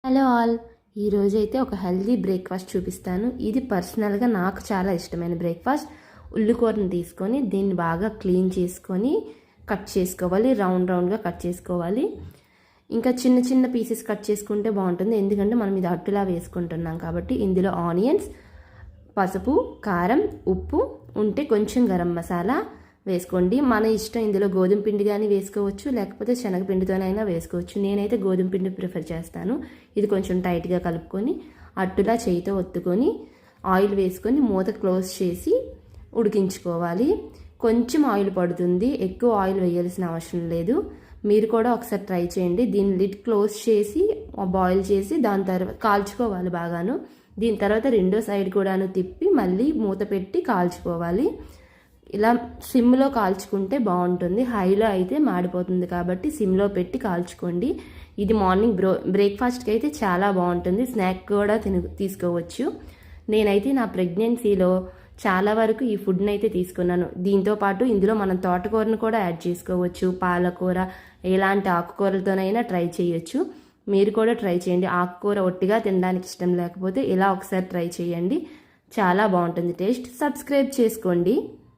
Hello all, ఈరోజైతే ఒక healthy breakfast చూపిస్తాను. ఇది పర్సనల్గా నాకు చాలా ఇష్టమైన బ్రేక్ఫాస్ట్. ఉల్లికూరని తీసుకొని దీన్ని బాగా క్లీన్ చేసుకొని కట్ చేసుకోవాలి. రౌండ్గా కట్ చేసుకోవాలి. ఇంకా చిన్న చిన్న పీసెస్ కట్ చేసుకుంటే బాగుంటుంది, ఎందుకంటే మనం ఇది అట్టులా వేసుకుంటున్నాం కాబట్టి. ఇందులో ఆనియన్స్, పసుపు, కారం, ఉప్పు, ఉంటే కొంచెం గరం మసాలా వేసుకోండి. మన ఇష్టం. ఇందులో గోధుమ పిండి కానీ వేసుకోవచ్చు, లేకపోతే శనగపిండితోనైనా వేసుకోవచ్చు. నేనైతే గోధుమ పిండి ప్రిఫర్ చేస్తాను. ఇది కొంచెం టైట్గా కలుపుకొని అట్టులా చేయితో ఒత్తుకొని ఆయిల్ వేసుకొని మూత క్లోజ్ చేసి ఉడికించుకోవాలి. కొంచెం ఆయిల్ పడుతుంది, ఎక్కువ ఆయిల్ వేయాల్సిన అవసరం లేదు. మీరు కూడా ఒకసారి ట్రై చేయండి. దీన్ని లిడ్ క్లోజ్ చేసి బాయిల్ చేసి దాని తర్వాత కాల్చుకోవాలి బాగాను. దీని తర్వాత రెండో సైడ్ కూడాను తిప్పి మళ్ళీ మూత పెట్టి కాల్చుకోవాలి. ఇలా సిమ్లో కాల్చుకుంటే బాగుంటుంది. హైలో అయితే మాడిపోతుంది కాబట్టి సిమ్లో పెట్టి కాల్చుకోండి. ఇది మార్నింగ్ బ్రేక్ఫాస్ట్కి అయితే చాలా బాగుంటుంది. స్నాక్ కూడా తీసుకోవచ్చు. నేనైతే నా ప్రెగ్నెన్సీలో చాలా వరకు ఈ ఫుడ్ని అయితే తీసుకున్నాను. దీంతో పాటు ఇందులో మనం తోటకూరను కూడా యాడ్ చేసుకోవచ్చు. పాలకూర, ఎలాంటి ఆకుకూరలతోనైనా ట్రై చేయొచ్చు. మీరు కూడా ట్రై చేయండి. ఆకుకూర ఒట్టిగా తినడానికి ఇష్టం లేకపోతే ఇలా ఒకసారి ట్రై చేయండి. చాలా బాగుంటుంది టేస్ట్. సబ్స్క్రైబ్ చేసుకోండి.